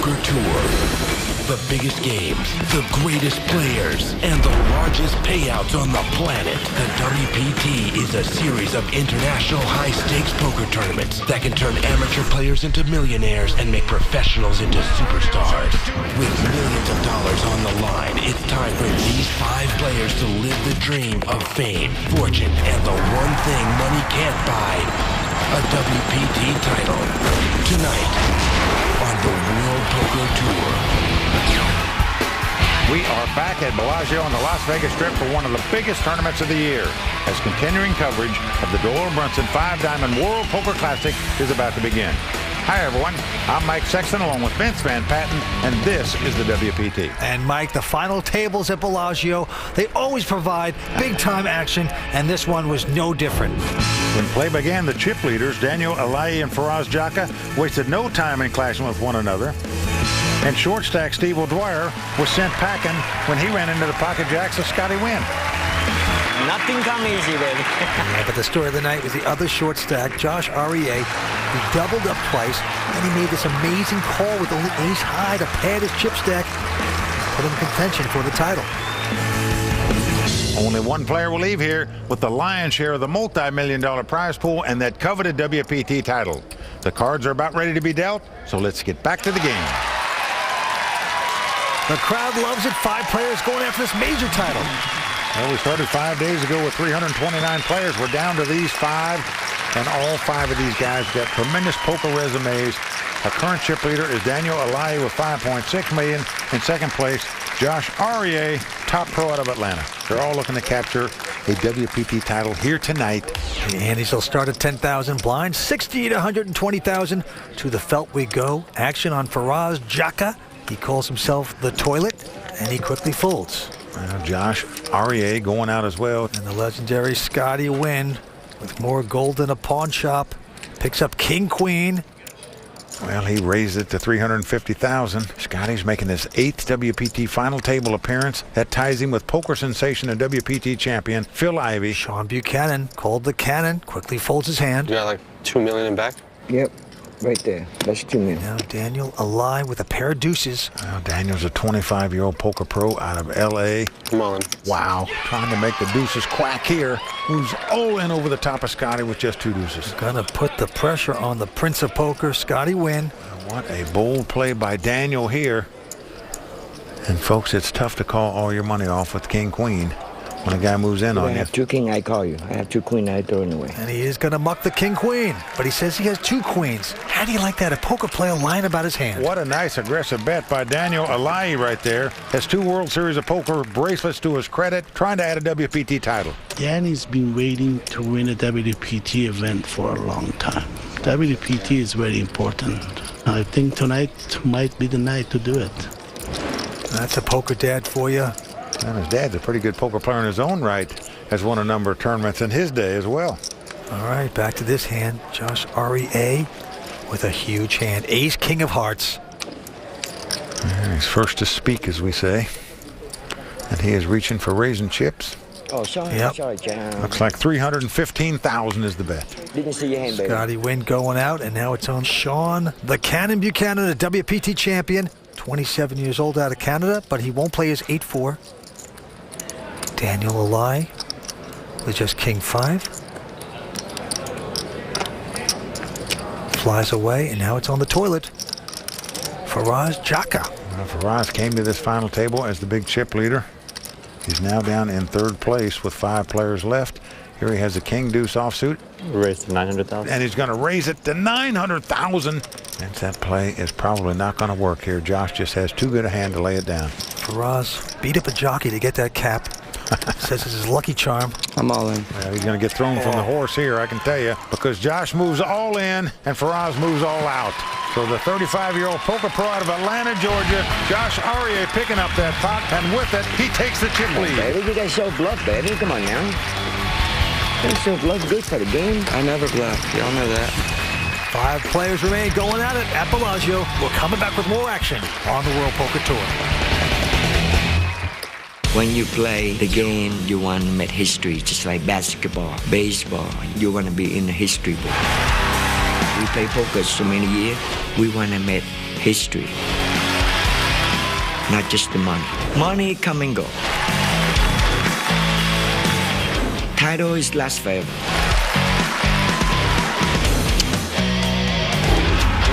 Poker Tour. The biggest games, the greatest players, and the largest payouts on the planet. The WPT is a series of international high-stakes poker tournaments that can turn amateur players into millionaires and make professionals into superstars. With millions of dollars on the line, it's time for these 5 players to live the dream of fame, fortune, and the one thing money can't buy, a WPT title. Tonight on the World Poker Tour. We are back at Bellagio on the Las Vegas Strip for one of the biggest tournaments of the year, as continuing coverage of the Doyle Brunson 5-Diamond World Poker Classic is about to begin. Hi, everyone. I'm Mike Sexton along with Vince Van Patten, and this is the WPT. And, Mike, the final tables at Bellagio, they always provide big-time action, and this one was no different. When play began, the chip leaders, Daniel Alaei and Faraz Jaka, wasted no time in clashing with one another. And short stack Steve O'Dwyer was sent packing when he ran into the pocket jacks of Scotty Wynn. Nothing come easy, baby. Yeah, but the story of the night was the other short stack, Josh Aurier. He doubled up twice, and he made this amazing call with only ace high to pad his chip stack, put him in contention for the title. Only one player will leave here with the lion's share of the multi-million-dollar prize pool and that coveted WPT title. The cards are about ready to be dealt, so let's get back to the game. The crowd loves it. 5 players going after this major title. Well, we started 5 days ago with 329 players. We're down to these 5, and all 5 of these guys got tremendous poker resumes. Our current chip leader is Daniel Alaei with $5.6 million. In second place, Josh Aurier, top pro out of Atlanta. They're all looking to capture a WPT title here tonight. The Andes will start at 10,000 blinds, 60 to 120,000. To the felt we go. Action on Faraz Jaka. He calls himself the toilet, and he quickly folds. Josh Aurier going out as well. And the legendary Scotty Wynn, with more gold than a pawn shop, picks up King-Queen. Well, he raised it to 350,000. Scotty's making his 8th WPT final table appearance. That ties him with poker sensation and WPT champion Phil Ivey. Sean Buchanan, called the Cannon, quickly folds his hand. You got like $2 million in back? Yep. Right there. That's $2 million. Now Daniel Alaei with a pair of deuces. Well, Daniel's a 25-year-old poker pro out of L.A. Come on. Wow. Trying to make the deuces quack here. Moves all in over the top of Scotty with just 2 deuces. Gonna put the pressure on the Prince of Poker, Scotty Wynn. What a bold play by Daniel here. And, folks, it's tough to call all your money off with King-Queen. When a guy moves in on you. I have 2 king, I call you. I have 2 queen, I throw it away. And he is going to muck the King-Queen. But he says he has 2 queens. How do you like that? A poker player lying about his hand. What a nice aggressive bet by Daniel Alaei right there. Has 2 World Series of Poker bracelets to his credit, trying to add a WPT title. Danny's been waiting to win a WPT event for a long time. WPT is very important. I think tonight might be the night to do it. That's a poker dad for you. And his dad's a pretty good poker player in his own right. Has won a number of tournaments in his day as well. All right, back to this hand. Josh Aurier with a huge hand. Ace, king of hearts. And he's first to speak, as we say. And he is reaching for raising chips. Oh, sorry. Yep. Sorry, John. Looks like 315,000 is the bet. Didn't see your hand, baby. Scotty Wynn going out, and now it's on Sean the Cannon Buchanan, the WPT champion. 27 years old out of Canada, but he won't play his 8-4. Daniel Alaei with just king 5. Flies away, and now it's on the toilet. Faraz Jaka. Well, Faraz came to this final table as the big chip leader. He's now down in 3rd place with 5 players left. Here he has a king deuce offsuit. Raised to 900,000. And he's going to raise it to 900,000. And that play is probably not going to work here. Josh just has too good a hand to lay it down. Faraz beat up a jockey to get that cap. Says it's his lucky charm. I'm all in. Well, he's going to get thrown from the horse here, I can tell you, because Josh moves all in and Faraz moves all out. So the 35-year-old poker pro out of Atlanta, Georgia, Josh Aurier picking up that pot, and with it, he takes the chip lead. Baby, you guys show bluff, baby. Come on now. You show bluff, good for the game. I never bluff. Y'all know that. 5 players remain going at it at Bellagio. We're coming back with more action on the World Poker Tour. When you play the game, you want to make history, just like basketball, baseball. You want to be in the history book. We play poker so many years, we want to make history. not just the money. Money come and go. Title is last forever.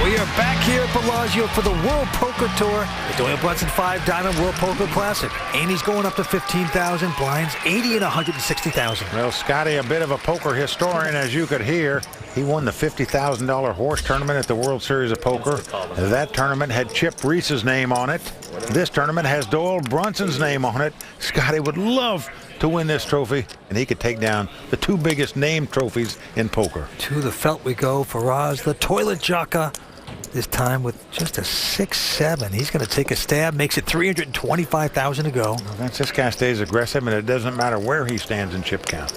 We are back here at Bellagio for the World Poker Tour, the Doyle Brunson 5-Diamond World Poker Classic. Andy's going up to 15,000, blinds 80 and 160,000. Well, Scotty, a bit of a poker historian, as you could hear. He won the $50,000 horse tournament at the World Series of Poker. That tournament had Chip Reese's name on it. This tournament has Doyle Brunson's name on it. Scotty would love to win this trophy, and he could take down the two biggest name trophies in poker. To the felt we go. Faraz, the toilet jocker, this time with just a 6-7. He's going to take a stab, makes it 325,000 to go. Well, this guy stays aggressive, and it doesn't matter where he stands in chip count.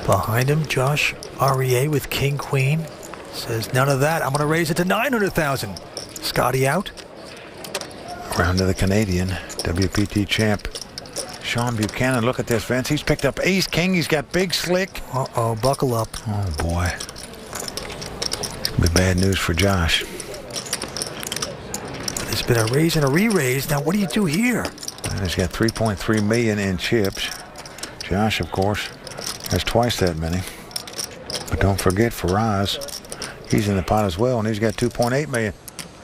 Behind him, Josh REA with King Queen. Says, none of that. I'm going to raise it to 900,000. Scotty out. Round to the Canadian, WPT champ, Sean Buchanan. Look at this, Vince. He's picked up ace king. He's got big slick. Uh-oh, buckle up. Oh, boy. It's going to be bad news for Josh. There's been a raise and a re-raise. Now, what do you do here? And he's got 3.3 million in chips. Josh, of course, has twice that many. But don't forget Faraz. He's in the pot as well, and he's got 2.8 million.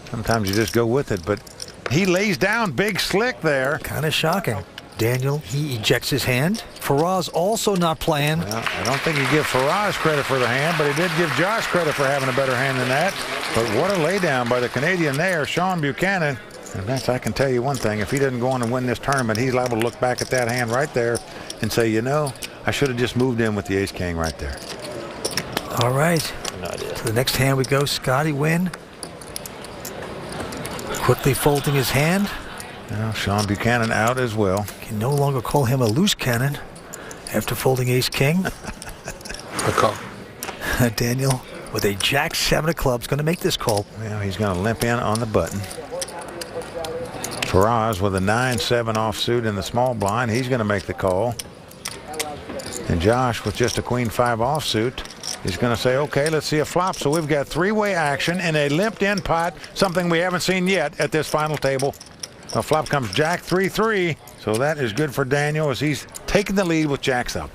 Sometimes you just go with it, but he lays down big slick there. Kind of shocking. Daniel, he ejects his hand. Faraz also not playing. Well, I don't think you give Faraz credit for the hand, but he did give Josh credit for having a better hand than that. But what a laydown by the Canadian there, Sean Buchanan. And Vince, I can tell you one thing. If he doesn't go on and win this tournament, he's liable to look back at that hand right there and say, you know, I should have just moved in with the ace-king right there. All right. To the next hand we go. Scotty win. Quickly folding his hand. Now Sean Buchanan out as well. Can no longer call him a loose cannon after folding ace-king. A call. Daniel with a jack-7 of clubs going to make this call. Well, he's going to limp in on the button. Faraz with a 9-7 offsuit in the small blind. He's going to make the call. And Josh with just a queen-5 offsuit. He's going to say, okay, let's see a flop. So we've got three-way action in a limped-in pot, something we haven't seen yet at this final table. A flop comes Jack 3-3. So that is good for Daniel as he's taking the lead with jacks up.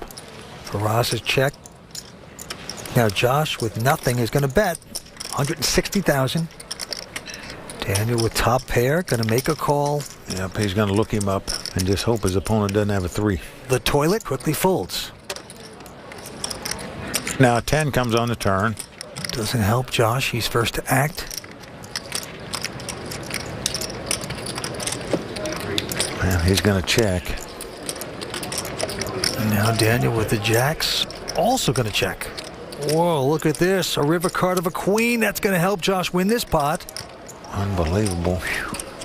Faraz is checked. Now Josh with nothing is going to bet 160,000. Daniel with top pair going to make a call. Yep, he's going to look him up and just hope his opponent doesn't have a 3. The toilet quickly folds. Now 10 comes on the turn. Doesn't help Josh. He's first to act. Well, he's going to check. And now Daniel with the jacks also going to check. Whoa, look at this. A river card of a queen. That's going to help Josh win this pot. Unbelievable.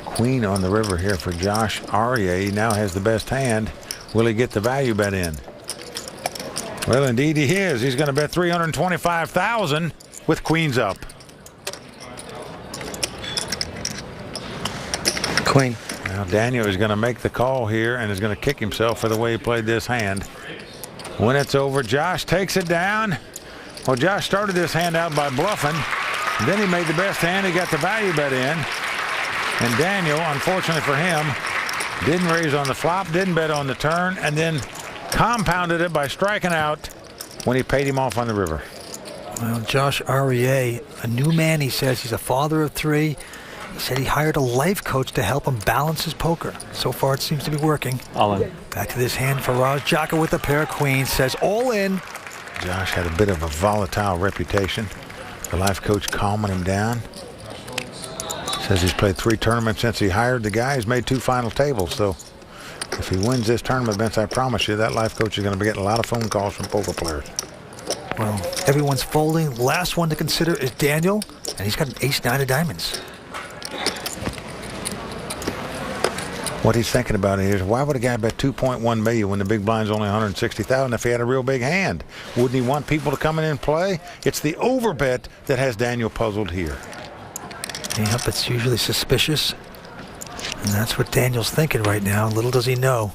Queen on the river here for Josh Aria. He now has the best hand. Will he get the value bet in? Well, indeed he is. He's going to bet 325,000 with queens up. Queen. Now Daniel is going to make the call here and is going to kick himself for the way he played this hand. When it's over, Josh takes it down. Well, Josh started this hand out by bluffing. Then he made the best hand. He got the value bet in. And Daniel, unfortunately for him, didn't raise on the flop, didn't bet on the turn, and then compounded it by striking out when he paid him off on the river. Well, Josh REA, a new man, he says. He's a father of 3. He said he hired a life coach to help him balance his poker. So far, it seems to be working. All in. Back to this hand. Faraz Jaka with a pair of queens says all in. Josh had a bit of a volatile reputation. The life coach calming him down. Says he's played 3 tournaments since he hired the guy. He's made 2 final tables. So if he wins this tournament, Vince, I promise you that life coach is going to be getting a lot of phone calls from poker players. Well, everyone's folding. Last one to consider is Daniel, and he's got an ace-9 of diamonds. What he's thinking about is, why would a guy bet 2.1 million when the big blind's only 160,000 if he had a real big hand? Wouldn't he want people to come in and play? It's the overbet that has Daniel puzzled here. Yep, it's usually suspicious. And that's what Daniel's thinking right now. Little does he know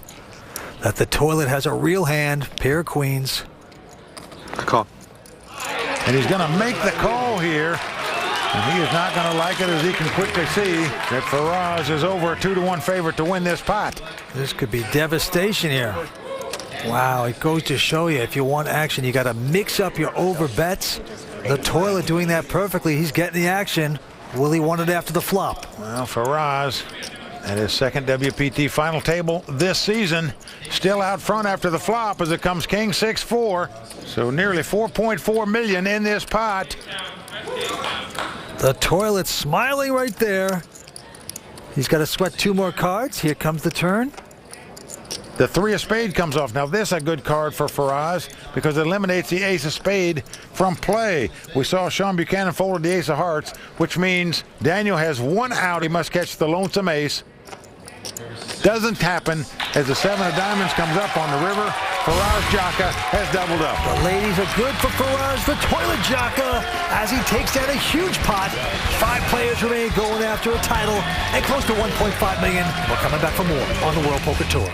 that the toilet has a real hand, pair of queens. A call. And he's going to make the call here. And he is not going to like it, as he can quickly see that Faraz is over a 2-1 favorite to win this pot. This could be devastation here. Wow, it goes to show you, if you want action, you got to mix up your over bets. The Toilet doing that perfectly. He's getting the action. Will he want it after the flop? Well, Faraz at his second WPT final table this season, still out front after the flop as it comes king 6-4. So nearly 4.4 million in this pot. The Toilet smiling right there. He's got to sweat 2 more cards. Here comes the turn. The 3 of spade comes off. Now this a good card for Faraz because it eliminates the ace of spade from play. We saw Sean Buchanan folded the ace of hearts, which means Daniel has 1 out. He must catch the lonesome ace. Doesn't happen as the 7 of diamonds comes up on the river. Faraz Jaka has doubled up. The ladies are good for Faraz, the Toilet Jaka, as he takes down a huge pot. 5 players remain going after a title and close to 1.5 million. We're coming back for more on the World Poker Tour.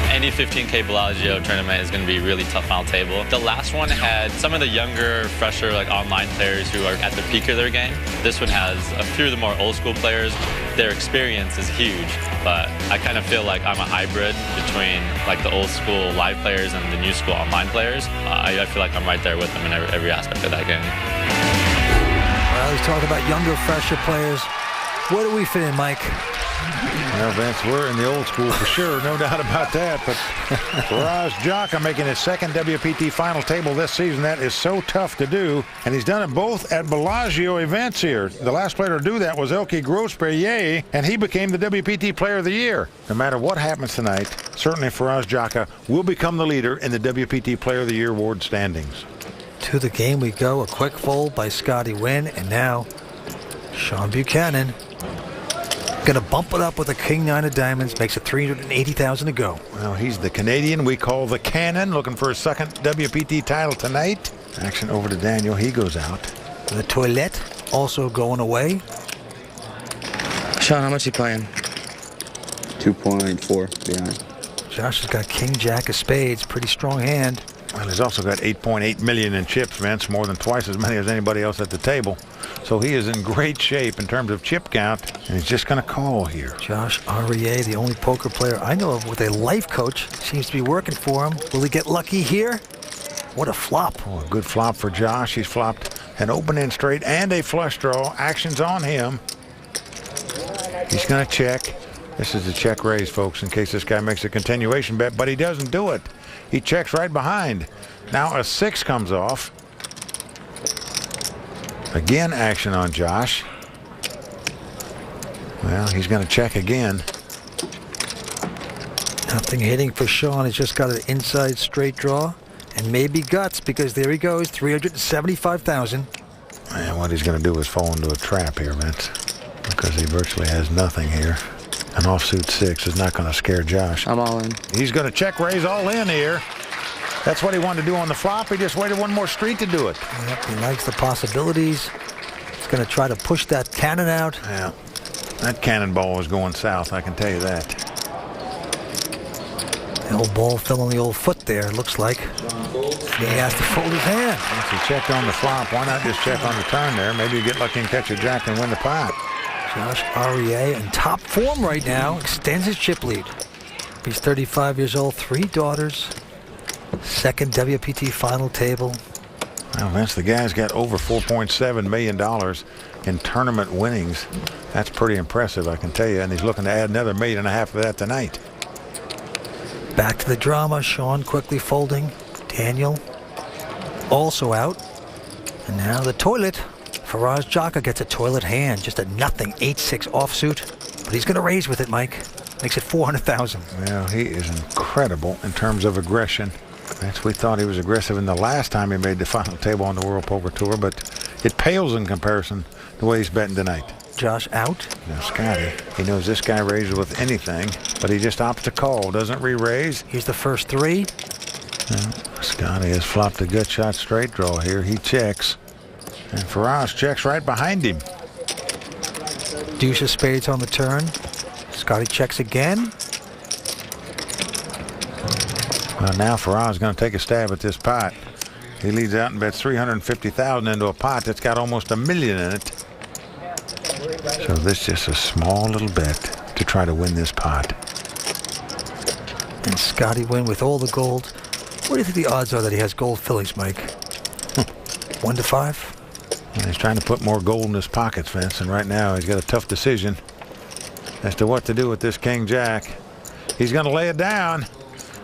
Any 15K Bellagio tournament is going to be a really tough final table. The last one had some of the younger, fresher, like online players who are at the peak of their game. This one has a few of the more old school players. Their experience is huge, but I kind of feel like I'm a hybrid between like the old school live players and the new school online players. I feel like I'm right there with them in every aspect of that game. Well, he's talking about younger, fresher players. Where do we fit in, Mike? Well, Vince, we're in the old school for sure, no doubt about that. But Faraz Jaka making his second WPT final table this season. That is so tough to do. And he's done it both at Bellagio events here. The last player to do that was Elke Grossperrier, and he became the WPT Player of the Year. No matter what happens tonight, certainly Faraz Jaka will become the leader in the WPT Player of the Year award standings. To the game we go. A quick fold by Scotty Wynn. And now Sean Buchanan going to bump it up with a king-9 of diamonds. Makes it 380,000 to go. Well, he's the Canadian we call the Cannon, looking for his second WPT title tonight. Action over to Daniel. He goes out. The Toilet also going away. Sean, how much you playing? 2.4 behind. Josh has got king-jack of spades. Pretty strong hand. Well, he's also got 8.8 million in chips, Vince, more than twice as many as anybody else at the table. So he is in great shape in terms of chip count, and he's just going to call here. Josh Arieh, the only poker player I know of with a life coach, seems to be working for him. Will he get lucky here? What a flop. Oh, a good flop for Josh. He's flopped an open-end straight and a flush draw. Action's on him. He's going to check. This is a check raise, folks, in case this guy makes a continuation bet, but he doesn't do it. He checks right behind. Now a 6 comes off. Again, action on Josh. Well, he's going to check again. Nothing hitting for Sean. He's just got an inside straight draw. And maybe guts, because there he goes, 375,000. And what he's going to do is fall into a trap here, Vince, because he virtually has nothing here. An offsuit 6 is not going to scare Josh. I'm all in. He's going to check raise all in here. That's what he wanted to do on the flop. He just waited one more street to do it. Yep, he likes the possibilities. He's going to try to push that cannon out. Yeah, that cannonball is going south, I can tell you that. The old ball fell on the old foot there, it looks like. He has to fold his hand. Once he checked on the flop, why not just check on the turn there? Maybe you get lucky and catch a jack and win the pot. Josh Arieh in top form right now, extends his chip lead. He's 35 years old, 3 daughters, second WPT final table. Well, Vince, the guy's got over $4.7 million in tournament winnings. That's pretty impressive, I can tell you, and he's looking to add another $1.5 million of that tonight. Back to the drama, Sean quickly folding. Daniel also out. And now the Toilet. Faraz Jaka gets a toilet hand, just a nothing 8-6 offsuit, but he's going to raise with it, Mike. Makes it 400,000. Well, he is incredible in terms of aggression. We thought he was aggressive in the last time he made the final table on the World Poker Tour, but it pales in comparison to the way he's betting tonight. Josh out. Now Scotty, he knows this guy raises with anything, but he just opts to call, doesn't re-raise. Here's the first 3. Well, Scotty has flopped a gut shot straight draw here. He checks. And Faraz checks right behind him. Deuce of spades on the turn. Scotty checks again. Well, now Faraz is going to take a stab at this pot. He leads out and bets 350,000 into a pot that's got almost $1 million in it. So this is just a small little bet to try to win this pot. And Scotty Wynn with all the gold. What do you think the odds are that he has gold fillies, Mike? 1 to 5? And he's trying to put more gold in his pockets, Vince, and right now he's got a tough decision as to what to do with this King Jack. He's going to lay it down.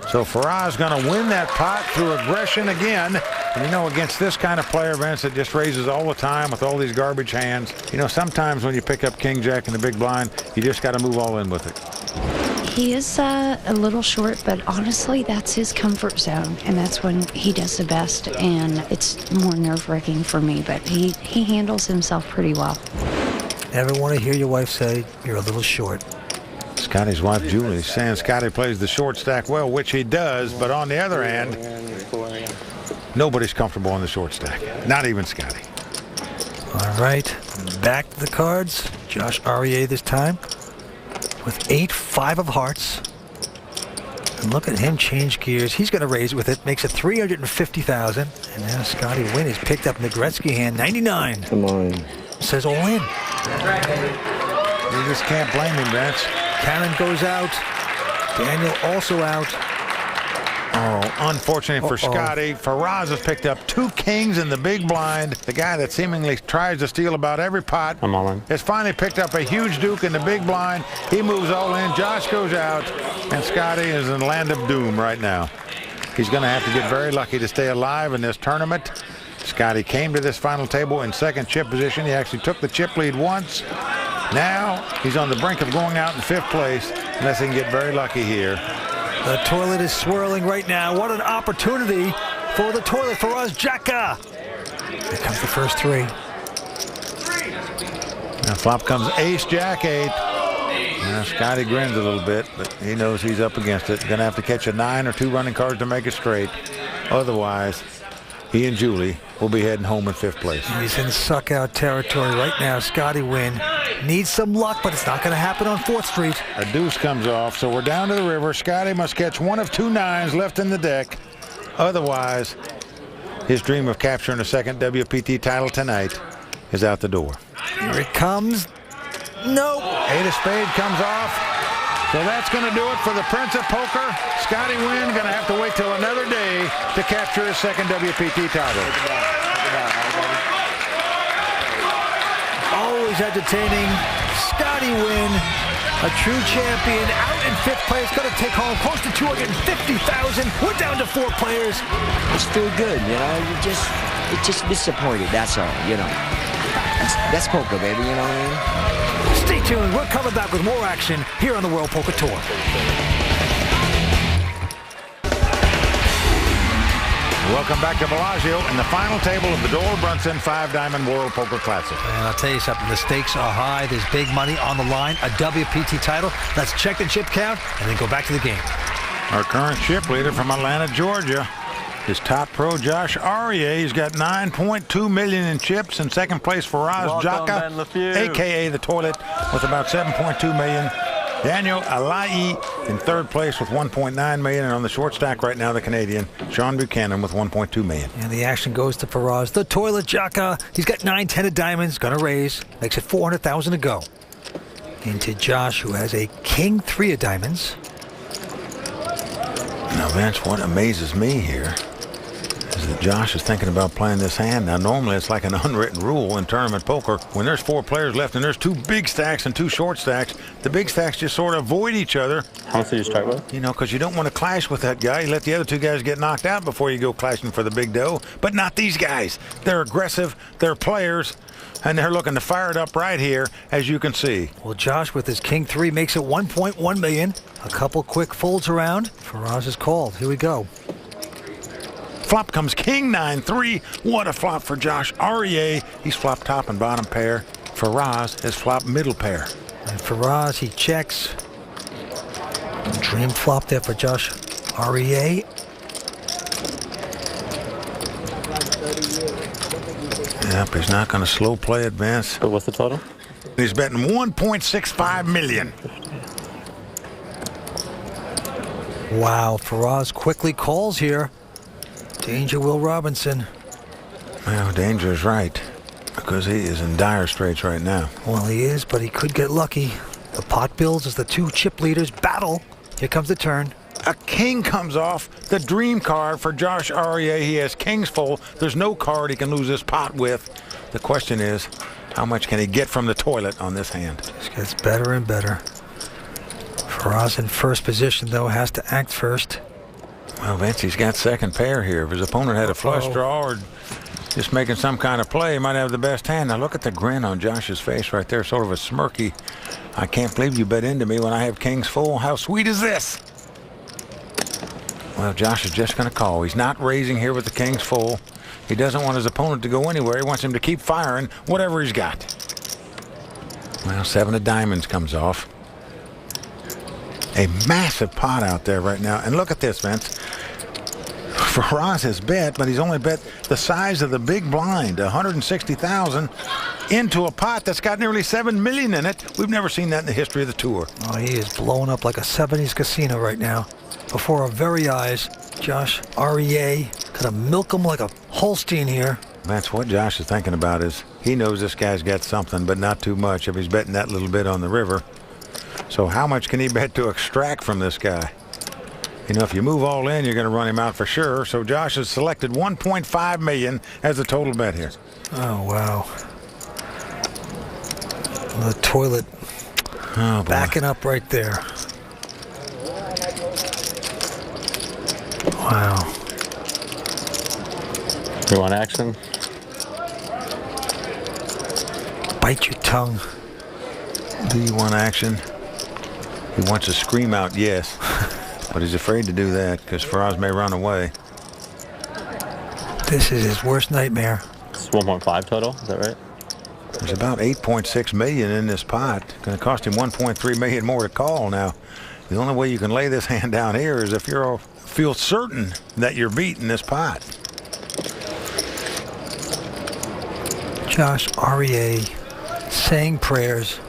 So Faraz is going to win that pot through aggression again. And you know, against this kind of player, Vince, that just raises all the time with all these garbage hands, you know, sometimes when you pick up King Jack in the big blind, you just got to move all in with it. He is a little short, but honestly, that's his comfort zone, and that's when he does the best, and it's more nerve-wracking for me, but he handles himself pretty well. Never want to hear your wife say you're a little short. Scotty's wife, Julie, is saying Scotty plays the short stack well, which he does, but on the other hand, nobody's comfortable on the short stack, not even Scotty. All right, back to the cards. Josh Arieh this time with 8-5 of hearts. And look at him change gears. He's going to raise with it, makes it 350,000. And now Scotty Wynn has picked up the Gretzky hand, 99. Come on. Says all in. You just can't blame him, Vince. Cannon goes out. Daniel also out. Oh, unfortunately for Scotty, Faraz has picked up 2 kings in the big blind. The guy that seemingly tries to steal about every pot I'm all in. has finally picked up a huge duke in the big blind. He moves all in. Josh goes out, and Scotty is in the land of doom right now. He's going to have to get very lucky to stay alive in this tournament. Scotty came to this final table in second chip position. He actually took the chip lead once. Now he's on the brink of going out in 5th place unless he can get very lucky here. The toilet is swirling right now. What an opportunity for the toilet for us, Jacka. Here comes the first 3. Now flop comes ace, jack 8. Now Scotty grins a little bit, but he knows he's up against it. Going to have to catch a 9 or 2 running cards to make it straight. Otherwise, he and Julie will be heading home in 5th place. He's in suck-out territory right now. Scotty Wynn needs some luck, but it's not going to happen on 4th Street. A deuce comes off, so we're down to the river. Scotty must catch one of 2 9s left in the deck. Otherwise, his dream of capturing a second WPT title tonight is out the door. Here it comes. Nope. 8 of spade comes off. So that's going to do it for the Prince of Poker. Scotty Wynn going to have to wait till another day to capture his second WPT title. Always entertaining. Scotty Wynn, a true champion, out in 5th place, going to take home close to 250,000. We're down to 4 players. It's still good, you know. You're just disappointed. That's all, you know. That's poker, baby. You know what I mean? Stay tuned. We're coming back with more action here on the World Poker Tour. Welcome back to Bellagio in the final table of the Doyle Brunson 5-Diamond World Poker Classic. And I'll tell you something, the stakes are high. There's big money on the line, a WPT title. Let's check the chip count and then go back to the game. Our current chip leader from Atlanta, Georgia, is top pro Josh Arieh. He's got 9.2 million in chips. In second place, Faraz Jaka, a.k.a. the Toilet, with about 7.2 million. Daniel Alaei in third place with 1.9 million. And on the short stack right now, the Canadian, Sean Buchanan, with 1.2 million. And the action goes to Faraz, the Toilet Jaka. He's got 9-10 of diamonds, going to raise. Makes it 400,000 to go. Into Josh, who has a king 3 of diamonds. Now, Vince, what amazes me here is that Josh is thinking about playing this hand. Now, normally it's like an unwritten rule in tournament poker. When there's 4 players left and there's 2 big stacks and 2 short stacks, the big stacks just sort of avoid each other. How much did you start with? You know, because you don't want to clash with that guy. You let the other 2 guys get knocked out before you go clashing for the big dough. But not these guys. They're aggressive. They're players. And they're looking to fire it up right here, as you can see. Well, Josh, with his king 3, makes it 1.1 million. A couple quick folds around. Faraz is called. Here we go. Flop comes king 9-3. What a flop for Josh Arieh. He's flopped top and bottom pair. Faraz has flopped middle pair. And Faraz, he checks. Dream flop there for Josh Arieh. Yep, he's not going to slow play advance. But what's the total? He's betting 1.65 million. Wow, Faraz quickly calls here. Danger Will Robinson. Well, danger is right, because he is in dire straits right now. Well, he is, but he could get lucky. The pot builds as the two chip leaders battle. Here comes the turn. A king comes off, the dream card for Josh Aurier. He has kings full. There's no card he can lose this pot with. The question is, how much can he get from the toilet on this hand? This gets better and better. Faraz in first position, though, has to act first. Well, Vince, he's got second pair here. If his opponent had a flush draw or just making some kind of play, he might have the best hand. Now look at the grin on Josh's face right there, sort of a smirky. I can't believe you bet into me when I have kings full. How sweet is this? Well, Josh is just going to call. He's not raising here with the kings full. He doesn't want his opponent to go anywhere. He wants him to keep firing whatever he's got. Well, 7 of diamonds comes off. A massive pot out there right now. And look at this, Vince. Faraz has bet, but he's only bet the size of the big blind, 160,000, into a pot that's got nearly 7 million in it. We've never seen that in the history of the tour. Oh, he is blowing up like a 70s casino right now. Before our very eyes, Josh Aurier gonna milk him like a Holstein here. That's what Josh is thinking about. Is he knows this guy's got something, but not too much if he's betting that little bit on the river. So how much can he bet to extract from this guy? You know, if you move all in, you're going to run him out for sure. So Josh has selected 1.5 million as the total bet here. Oh, wow. The toilet backing up right there. Wow. You want action? Bite your tongue. Do you want action? He wants to scream out yes, but he's afraid to do that because Faraz may run away. This is his worst nightmare. It's 1.5 total, is that right? There's about 8.6 million in this pot. It's going to cost him 1.3 million more to call now. The only way you can lay this hand down here is if you feel certain that you're beating this pot. Josh Aurier saying prayers.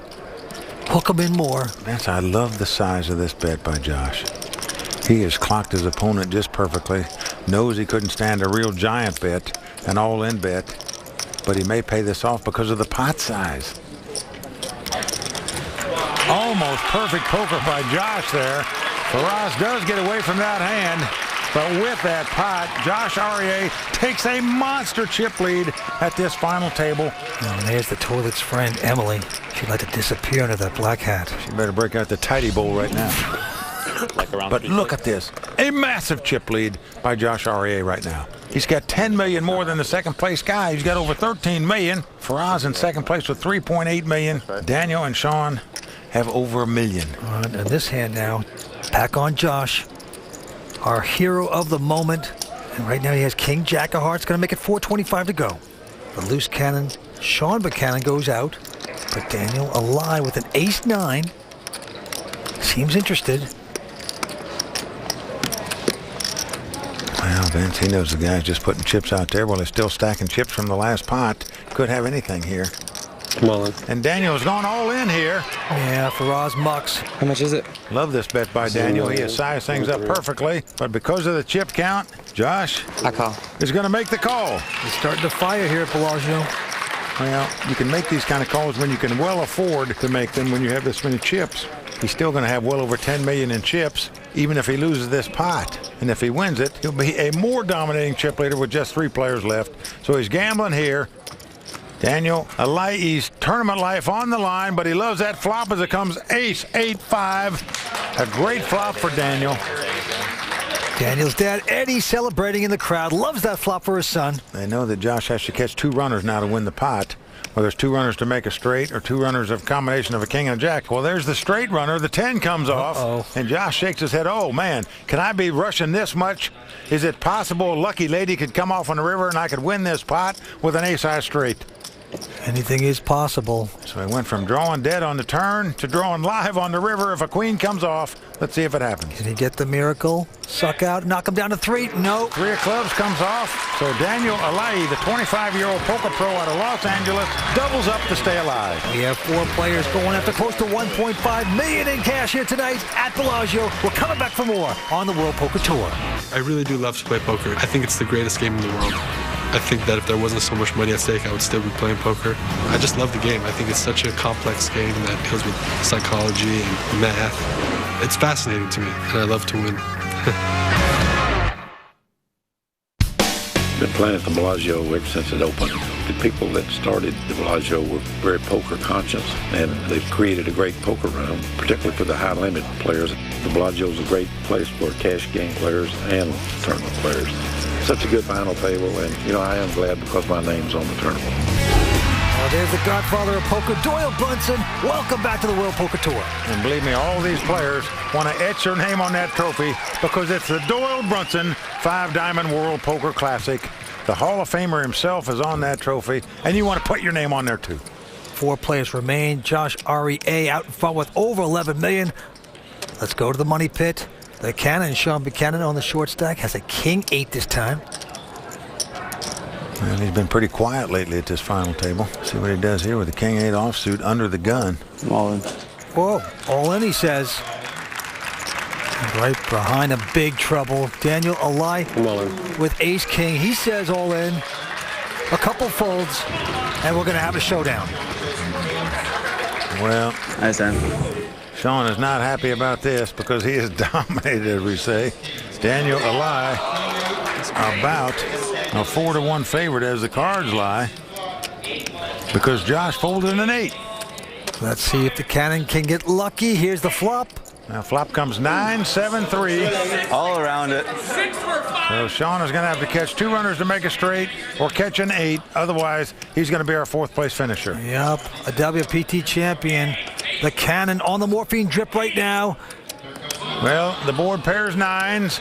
Hook him in more. I love the size of this bet by Josh. He has clocked his opponent just perfectly. Knows he couldn't stand a real giant bet, an all-in bet, but he may pay this off because of the pot size. Almost perfect poker by Josh there. Faraz does get away from that hand, but with that pot, Josh Aurier takes a monster chip lead at this final table. And there's the toilet's friend, Emily. She'd like to disappear under that black hat. She better break out the tidy bowl right now. But look at this. A massive chip lead by Josh Aurier right now. He's got 10 million more than the second place guy. He's got over 13 million. Faraz in second place with 3.8 million. Daniel and Sean have over $1 million. And this hand now, back on Josh, our hero of the moment. And right now he has King Jack of Hearts, going to make it 4:25 to go. The loose cannon, Sean Buchanan goes out, but Daniel alive with an ace-9. Seems interested. Well, Vince, he knows the guy's just putting chips out there while he's still stacking chips from the last pot. Could have anything here. Well, and Daniel's gone all in here. Yeah, Faraz mucks. How much is it? Love this bet by Daniel. He has sized things up perfectly. But because of the chip count, Josh I call. is going to make the call. He's starting to fire here at Bellagio. Well, you can make these kind of calls when you can well afford to make them when you have this many chips. He's still going to have well over 10 million in chips, even if he loses this pot. And if he wins it, he'll be a more dominating chip leader with just 3 players left. So he's gambling here. Daniel, he's tournament life on the line, but he loves that flop as it comes ace, 8-5. A great flop for Daniel. Daniel's dad, Eddie, celebrating in the crowd. Loves that flop for his son. They know that Josh has to catch 2 runners now to win the pot. Whether it's 2 runners to make a straight or 2 runners of combination of a king and a jack. Well, there's the straight runner. The 10 comes off. And Josh shakes his head. Oh, man, can I be rushing this much? Is it possible a lucky lady could come off on the river and I could win this pot with an ace-high straight? Anything is possible. So he went from drawing dead on the turn to drawing live on the river. If a queen comes off, let's see if it happens. Can he get the miracle? Suck out, knock him down to 3. No. 3 of clubs comes off. So Daniel Alaei, the 25-year-old poker pro out of Los Angeles, doubles up to stay alive. We have 4 players going after close to $1.5 million in cash here tonight at Bellagio. We're coming back for more on the World Poker Tour. I really do love to play poker. I think it's the greatest game in the world. I think that if there wasn't so much money at stake, I would still be playing poker. I just love the game. I think it's such a complex game that deals with psychology and math. It's fascinating to me, and I love to win. Been playing at the Bellagio ever since it opened. The people that started the Bellagio were very poker conscious, and they've created a great poker room, particularly for the high limit players. The Bellagio is a great place for cash game players and tournament players. Such a good final table, and I am glad because my name's on the tournament. Oh, there's the godfather of poker, Doyle Brunson. Welcome back to the World Poker Tour. And believe me, all these players want to etch their name on that trophy because it's the Doyle Brunson 5-Diamond World Poker Classic. The Hall of Famer himself is on that trophy, and you want to put your name on there too. 4 players remain. Josh REA out in front with over $11 million. Let's go to the money pit. The Cannon, Sean Buchanan on the short stack, has a King-8 this time. And he's been pretty quiet lately at this final table. See what he does here with the King-8 offsuit under the gun. All in. Whoa, all in, he says. Right behind him, big trouble. Daniel Alaei with Ace-King. He says all in. A couple folds, and we're going to have a showdown. Well, Nice end. Sean is not happy about this because he is dominated, as we say. Daniel Alaei about a 4-1 favorite as the cards lie because Josh folded an 8. Let's see if the Cannon can get lucky. Here's the flop. Now flop comes 9, 7, 3. All around it. So Sean is going to have to catch 2 runners to make a straight or catch an 8. Otherwise, he's going to be our 4th place finisher. Yep, a WPT champion. The Cannon on the morphine drip right now. Well, the board pairs 9s.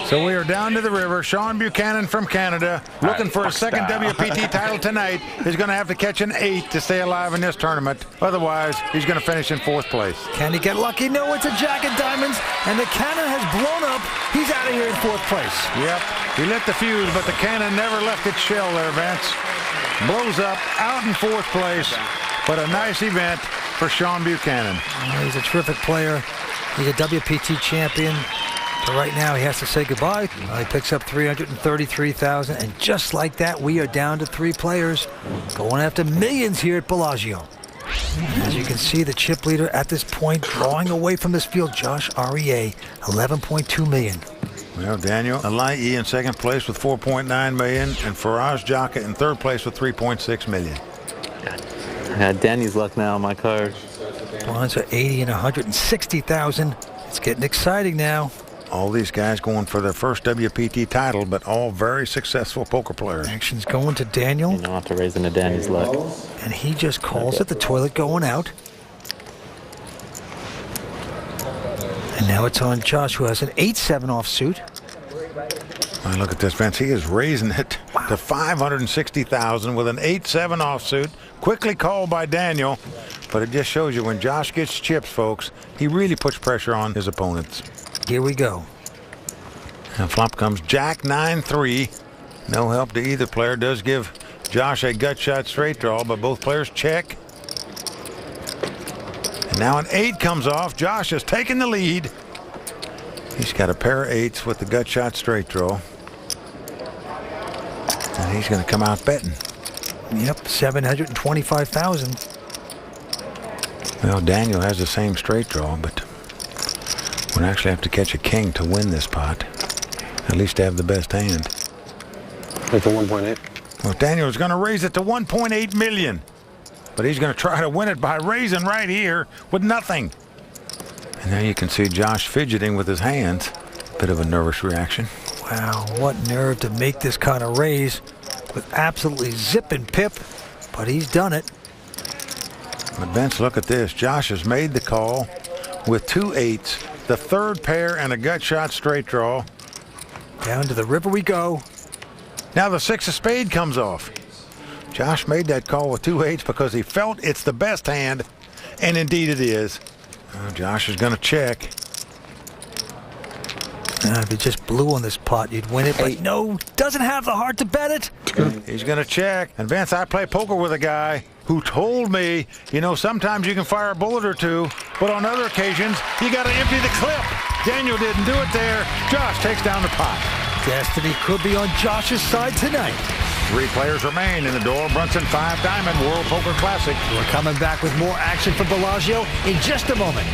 So we are down to the river. Sean Buchanan from Canada, looking for a second WPT title tonight, is going to have to catch an 8 to stay alive in this tournament. Otherwise, he's going to finish in 4th place. Can he get lucky? No, it's a jack of diamonds, and the Cannon has blown up. He's out of here in 4th place. Yep, he lit the fuse, but the Cannon never left its shell there, Vince. Blows up, out in 4th place, but a nice event for Sean Buchanan. He's a terrific player. He's a WPT champion. But right now, he has to say goodbye. He picks up $333,000, and just like that, we are down to 3 players going after millions here at Bellagio. As you can see, the chip leader at this point drawing away from this field, Josh REA, $11.2 million. Well, Daniel Alaei in 2nd place with $4.9 million, and Faraz Jaka in 3rd place with $3.6 million. I got Danny's luck now on my card. Blinds are 80 and 160,000. It's getting exciting now. All these guys going for their first WPT title, but all very successful poker players. Action's going to Daniel. You don't have to raise into Danny's luck. And he just calls it the toilet going out. And now it's on Josh, who has an 8-7 offsuit. Well, look at this, Vince. He is raising it to $560,000 with an 8-7 offsuit. Quickly called by Daniel. But it just shows you when Josh gets chips, folks, he really puts pressure on his opponents. Here we go. And flop comes Jack 9-3. No help to either player. Does give Josh a gut shot straight draw, but both players check. And now an 8 comes off. Josh has taken the lead. He's got a pair of 8s with the gut shot straight draw. And he's going to come out betting. Yep, $725,000. Well, Daniel has the same straight draw, but would actually have to catch a king to win this pot. At least to have the best hand. Like the 1.8. Well, Daniel's going to raise it to $1.8 million. But he's going to try to win it by raising right here with nothing. And now you can see Josh fidgeting with his hands. Bit of a nervous reaction. Wow, what nerve to make this kind of raise with absolutely zip and pip. But he's done it. But Vince, look at this. Josh has made the call with 2 8s, the 3rd pair, and a gut shot straight draw. Down to the river we go. Now the 6 of spade comes off. Josh made that call with 2-8s because he felt it's the best hand, and indeed it is. Josh is going to check. If you just blew on this pot, you'd win it, but no, doesn't have the heart to bet it. He's going to check. And Vince, I play poker with a guy who told me, you know, sometimes you can fire a bullet or two, but on other occasions, you got to empty the clip. Daniel didn't do it there. Josh takes down the pot. Destiny could be on Josh's side tonight. 3 players remain in the Doyle Brunson 5-Diamond World Poker Classic. We're coming back with more action from Bellagio in just a moment.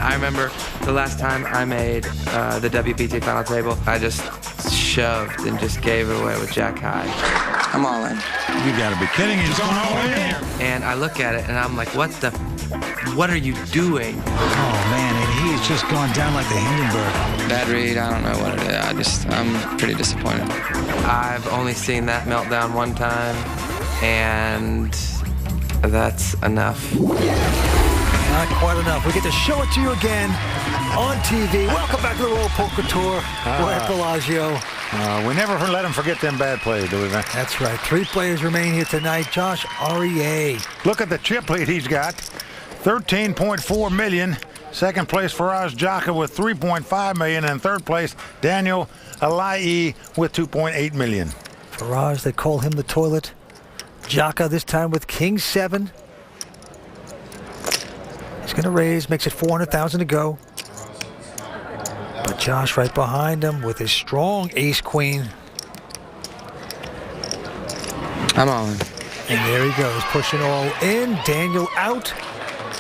I remember the last time I made the WPT final table, I just shoved and just gave it away with Jack High. I'm all in. You gotta be kidding, he's going all in. And I look at it and I'm like, what are you doing? Oh man, and he's just gone down like the Hindenburg. Bad read, I don't know what it is. I'm pretty disappointed. I've only seen that meltdown one time, and that's enough. Not quite enough. We get to show it to you again on TV. Welcome back to the World Poker Tour. We're at Bellagio. We never let them forget them bad plays, do we, man? That's right. 3 players remain here tonight. Josh REA. Look at the chip lead he's got. 13.4 million. Second place, Faraz Jaka with 3.5 million. And third place, Daniel Alai with 2.8 million. Faraz, they call him the toilet. Jaka this time with King 7. He's going to raise, makes it 400,000 to go. But Josh right behind him with his strong ace-queen. I'm all in. And there he goes, pushing all in. Daniel out.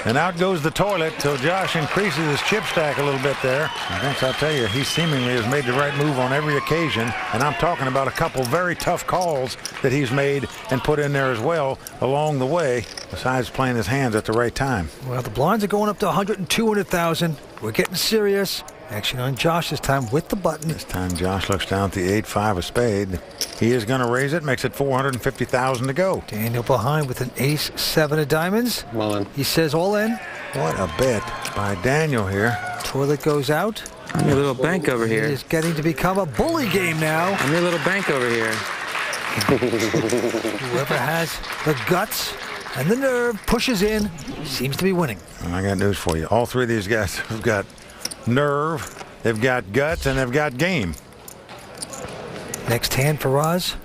And out goes the toilet, so Josh increases his chip stack a little bit there. And Vince, I'll tell you, he seemingly has made the right move on every occasion. And I'm talking about a couple very tough calls that he's made and put in there as well along the way, besides playing his hands at the right time. Well, the blinds are going up to 100 and 200,000. We're getting serious. Action on Josh this time with the button. This time Josh looks down at the 8-5 of spade. He is going to raise it, makes it 450,000 to go. Daniel behind with an ace-7 of diamonds. All in. He says all in. What a bet by Daniel here. Toilet goes out. I'm your little bank over here. It is getting to become a bully game now. I'm your little bank over here. Whoever has the guts and the nerve pushes in, seems to be winning. I got news for you. All 3 of these guys have got nerve, they've got guts, and they've got game. Next hand for Roz.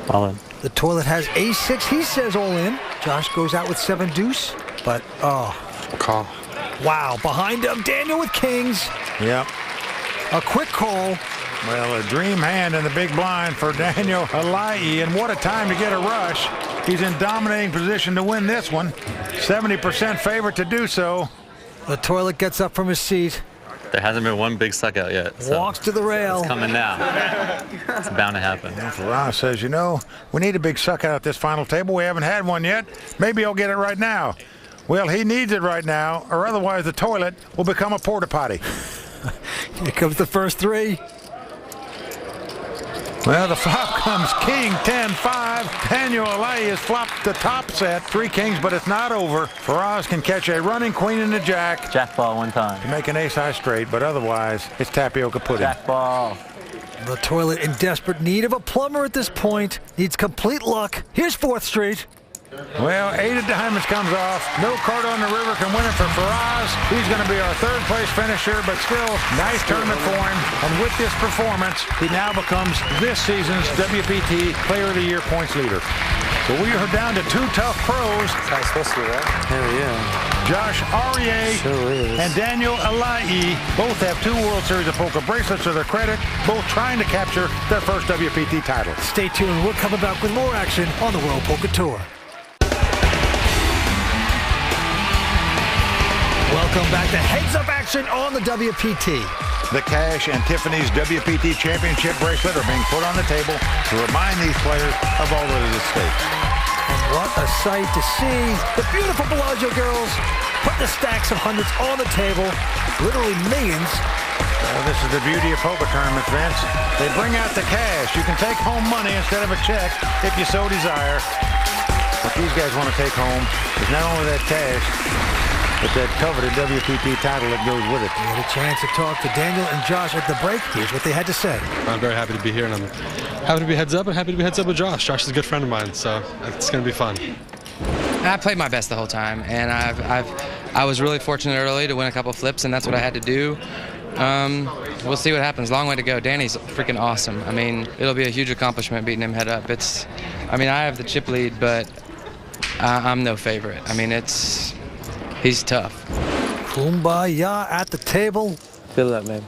All in. The toilet has ace-6. He says all in. Josh goes out with 7 deuce, but Call. Wow, behind him, Daniel with kings. Yep. A quick call. Well, a dream hand in the big blind for Daniel Alai, and what a time to get a rush. He's in dominating position to win this one. 70% favorite to do so. The toilet gets up from his seat. There hasn't been one big suck out yet. So walks to the rail. It's coming now. It's bound to happen. Ross says, you know, we need a big suck out at this final table. We haven't had one yet. Maybe I'll get it right now. Well, he needs it right now, or otherwise the toilet will become a porta potty. Here comes the first 3. Well, the flop comes king, 10-5. Daniel Alai has flopped the top set. 3 kings, but it's not over. Faraz can catch a running queen and a jack. Jack ball one time. To make an ace-high straight, but otherwise, it's tapioca pudding. Jack ball. The toilet in desperate need of a plumber at this point. Needs complete luck. Here's 4th Street. Well, 8 of diamonds comes off. No card on the river can win it for Faraz. He's going to be our 3rd place finisher, but still, nice tournament for him. And with this performance, he now becomes this season's WPT Player of the Year points leader. So we are down to 2 tough pros. That's how it's supposed to be, right? Hell yeah. Josh Aurier and Daniel Alai both have 2 World Series of Poker bracelets to their credit, both trying to capture their first WPT title. Stay tuned. We're coming back with more action on the World Poker Tour. Welcome back to Heads Up action on the WPT. The Cash and Tiffany's WPT Championship bracelet are being put on the table to remind these players of all that is at stake. And what a sight to see. The beautiful Bellagio girls put the stacks of hundreds on the table, literally millions. Well, this is the beauty of poker tournaments, Vince. They bring out the cash. You can take home money instead of a check if you so desire. What these guys want to take home is not only that cash, but that coveted WPT title that goes with it. We had a chance to talk to Daniel and Josh at the break. Here's what they had to say. I'm very happy to be here, and I'm happy to be heads up and happy to be heads up with Josh. Josh is a good friend of mine, so it's going to be fun. I played my best the whole time, and I was really fortunate early to win a couple flips, and that's what I had to do. We'll see what happens. Long way to go. Danny's freaking awesome. I mean, it'll be a huge accomplishment beating him head up. I mean, I have the chip lead, but I'm no favorite. I mean, he's tough. Kumbaya at the table. Good luck, man.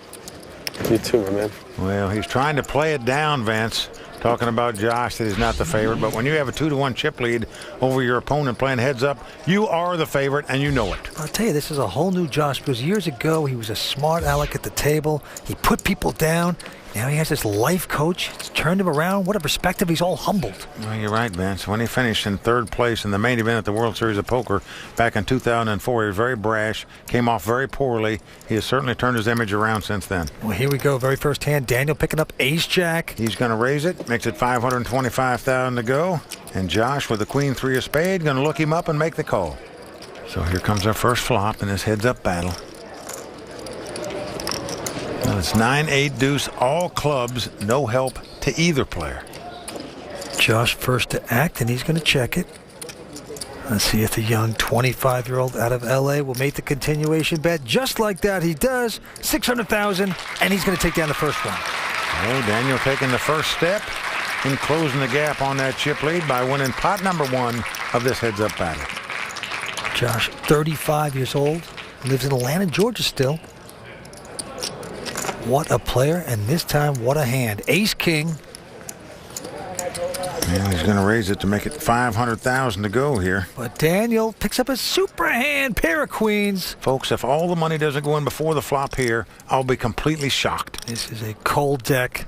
You too, my man. Well, he's trying to play it down, Vince. Talking about Josh, that he's not the favorite. But when you have a 2-1 chip lead over your opponent playing heads up, you are the favorite, and you know it. I'll tell you, this is a whole new Josh, because years ago, he was a smart aleck at the table. He put people down. Now he has this life coach. It's turned him around. What a perspective. He's all humbled. Well, you're right, Vince. When he finished in 3rd place in the main event at the World Series of Poker back in 2004, he was very brash, came off very poorly. He has certainly turned his image around since then. Well, here we go. Very first hand. Daniel picking up ace-jack. He's going to raise it. Makes it $525,000 to go. And Josh with the queen 3 of spade going to look him up and make the call. So here comes our first flop in this heads-up battle. Well, it's 9-8 deuce, all clubs, no help to either player. Josh first to act, and he's going to check it. Let's see if the young 25-year-old out of L.A. will make the continuation bet. Just like that, he does. $600,000, and he's going to take down the first one. Oh, Daniel taking the first step in closing the gap on that chip lead by winning pot number 1 of this heads-up battle. Josh, 35 years old, lives in Atlanta, Georgia still. What a player, and this time, what a hand. Ace-king. And he's going to raise it to make it $500,000 to go here. But Daniel picks up a super hand, pair of queens. Folks, if all the money doesn't go in before the flop here, I'll be completely shocked. This is a cold deck.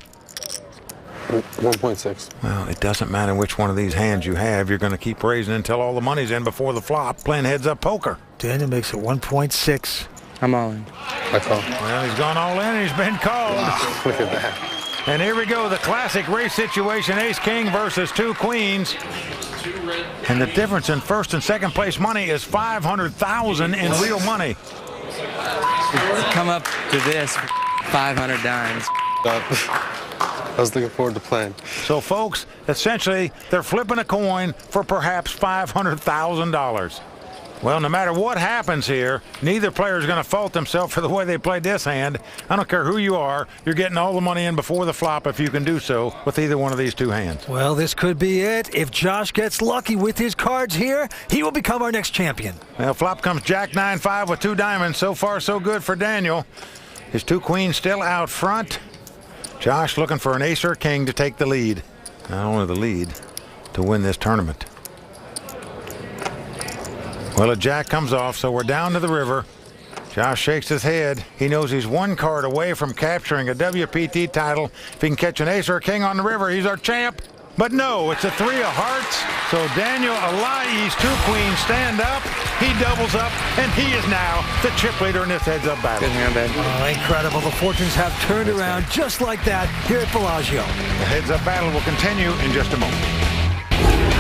1.6. Well, it doesn't matter which one of these hands you have. You're going to keep raising until all the money's in before the flop, playing heads-up poker. Daniel makes it 1.6. I'm all in. I call. Well, he's gone all in, and he's been called. Wow, look at that. And here we go, the classic race situation, ace-king versus 2 queens. And the difference in first and second place money is $500,000 in real money. Come up to this, 500 dimes. I was looking forward to playing. So, folks, essentially, they're flipping a coin for perhaps $500,000. Well, no matter what happens here, neither player is going to fault themselves for the way they played this hand. I don't care who you are. You're getting all the money in before the flop if you can do so with either one of these 2 hands. Well, this could be it. If Josh gets lucky with his cards here, he will become our next champion. Well, flop comes Jack 9-5 with 2 diamonds. So far, so good for Daniel. His 2 queens still out front. Josh looking for an ace or king to take the lead. Not only the lead, to win this tournament. Well, a jack comes off, so we're down to the river. Josh shakes his head. He knows he's 1 card away from capturing a WPT title. If he can catch an ace or a king on the river, he's our champ. But no, it's a 3 of hearts. So Daniel Alai's 2 queens stand up. He doubles up, and he is now the chip leader in this heads-up battle. Good hand, babe. Oh, incredible. The fortunes have turned around just like that here at Bellagio. The heads-up battle will continue in just a moment.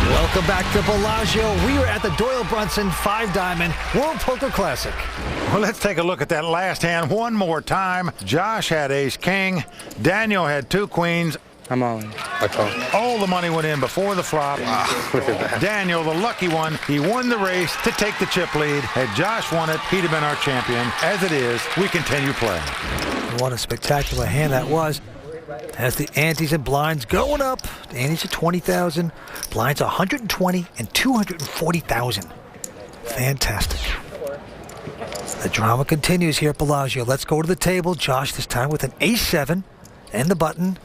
Welcome back to Bellagio. We are at the Doyle Brunson 5-Diamond World Poker Classic. Well, let's take a look at that last hand one more time. Josh had ace-king. Daniel had 2 queens. I'm all in. I call. All the money went in before the flop. Wow, look at that. Daniel, the lucky one, he won the race to take the chip lead. Had Josh won it, he'd have been our champion. As it is, we continue playing. What a spectacular hand that was. As the antes and blinds going up. The antes are 20,000, blinds 120 and 240,000. Fantastic. The drama continues here at Bellagio. Let's go to the table. Josh this time with an ace-7 and the button.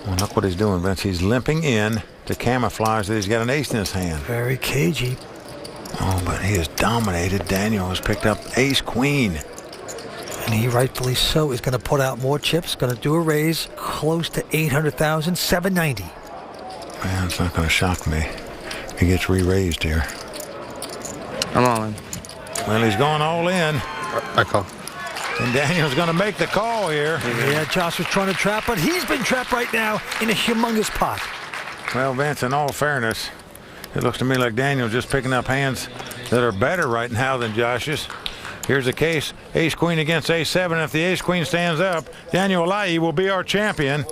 Well, look what he's doing, Vince. He's limping in to camouflage that he's got an ace in his hand. Very cagey. Oh, but he has dominated. Daniel has picked up ace-queen. And he rightfully so is going to put out more chips. Going to do a raise close to 800,000, 790. Man, it's not going to shock me. He gets re-raised here. I'm all in. Well, he's going all in. I call. And Daniel's going to make the call here. Yeah, Josh was trying to trap, but he's been trapped right now in a humongous pot. Well, Vince, in all fairness, it looks to me like Daniel's just picking up hands that are better right now than Josh's. Here's a case, ace-queen against ace-7. If the ace-queen stands up, Daniel Alaei will be our champion.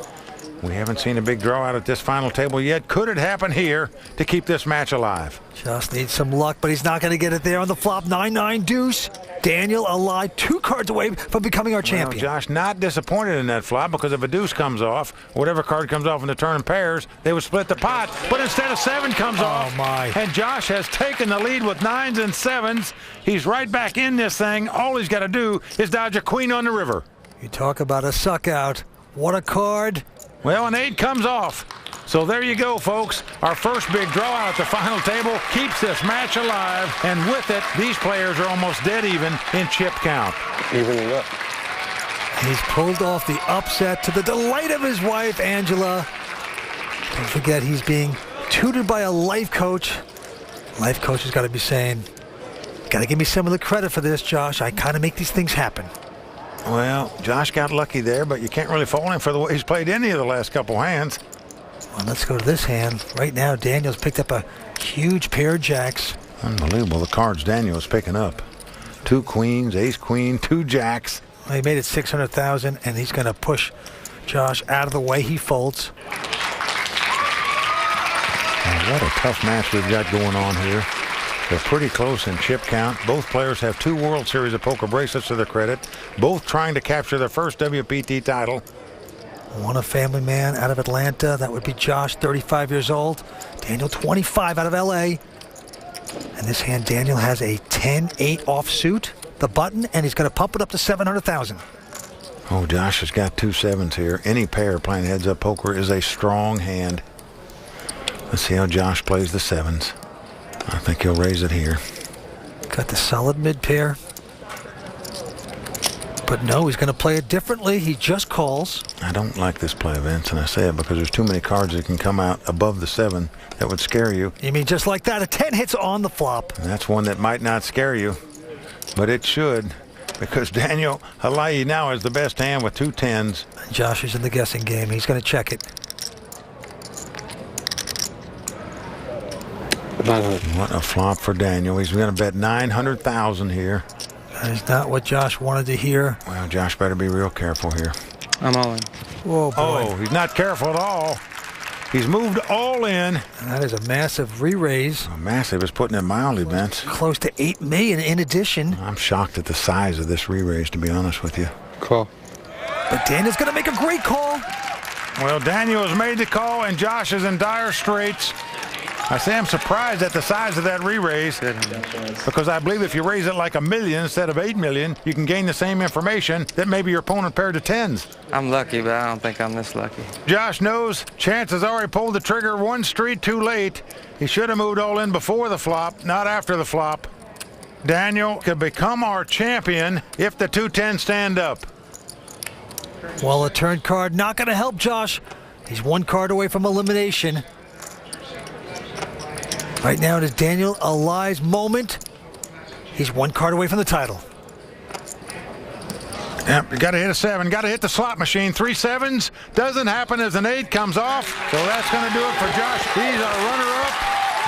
We haven't seen a big draw out at this final table yet. Could it happen here to keep this match alive? Just needs some luck, but he's not going to get it there on the flop. 9-9 deuce. Daniel Alaei 2 cards away from becoming our champion. Josh not disappointed in that flop, because if a deuce comes off, whatever card comes off in the turn in pairs, they would split the pot. But instead a 7 comes off, and Josh has taken the lead with 9s and 7s. He's right back in this thing. All he's got to do is dodge a queen on the river. You talk about a suck out. What a card. Well, an 8 comes off. So there you go, folks. Our first big draw out at the final table keeps this match alive, and with it, these players are almost dead even in chip count. Evening up. He's pulled off the upset to the delight of his wife, Angela. Don't forget, he's being tutored by a life coach. Life coach has got to be saying, got to give me some of the credit for this, Josh. I kind of make these things happen. Well, Josh got lucky there, but you can't really fault him for the way he's played any of the last couple hands. Well, let's go to this hand. Right now, Daniel's picked up a huge pair of jacks. Unbelievable, the cards Daniel's picking up. 2 queens, ace-queen, 2 jacks. Well, he made it 600,000, and he's going to push Josh out of the way. He folds. Well, what a tough match we've got going on here. They're pretty close in chip count. Both players have 2 World Series of Poker bracelets to their credit, both trying to capture their first WPT title. One a family man out of Atlanta. That would be Josh, 35 years old. Daniel, 25, out of LA. And this hand, Daniel has a 10-8 offsuit, the button, and he's going to pump it up to 700,000. Oh, Josh has got 2 7s here. Any pair playing heads-up poker is a strong hand. Let's see how Josh plays the 7s. I think he'll raise it here. Got the solid mid pair. But no, he's going to play it differently. He just calls. I don't like this play, Vince, and I say it because there's too many cards that can come out above the 7 that would scare you. You mean just like that? A 10 hits on the flop. And that's one that might not scare you, but it should, because Daniel Alaei now has the best hand with 2 10s. Josh is in the guessing game. He's going to check it. What a flop for Daniel. He's going to bet 900,000 here. That is not what Josh wanted to hear. Well, Josh better be real careful here. I'm all in. Whoa, boy. Oh, he's not careful at all. He's moved all in. And that is a massive re-raise. Massive is putting it mildly, Vince. Close to 8 million in addition. I'm shocked at the size of this re-raise, to be honest with you. Call. But Daniel's going to make a great call. Well, Daniel has made the call, and Josh is in dire straits. I say I'm surprised at the size of that re-raise, because I believe if you raise it like $1 million instead of $8 million, you can gain the same information that maybe your opponent paired to 10s. I'm lucky, but I don't think I'm this lucky. Josh knows Chance has already pulled the trigger 1 street too late. He should have moved all in before the flop, not after the flop. Daniel could become our champion if the 2 10s stand up. Well, a turn card not going to help Josh. He's 1 card away from elimination. Right now it is Daniel Alaei's moment. He's 1 card away from the title. Yep, you got to hit a 7. Got to hit the slot machine. 3 7s. Doesn't happen as an 8 comes off. So that's going to do it for Josh. He's our runner-up.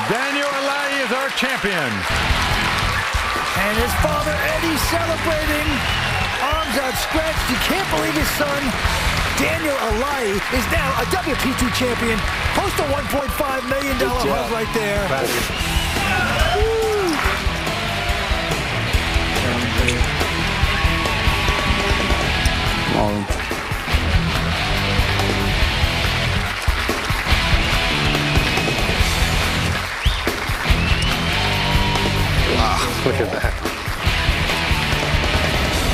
Daniel Alaei is our champion. And his father, Eddie, celebrating. Arms outstretched. You can't believe his son, Daniel Alaei, is now a WPT champion. Post a $1.5 million hug right there. Wow, look at that.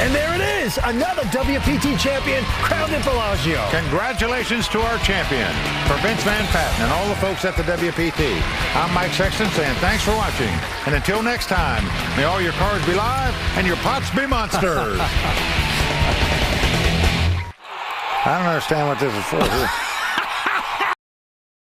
And there it is, another WPT champion crowned at Bellagio. Congratulations to our champion. For Vince Van Patten and all the folks at the WPT, I'm Mike Sexton saying thanks for watching. And until next time, may all your cards be live and your pots be monsters. I don't understand what this is for.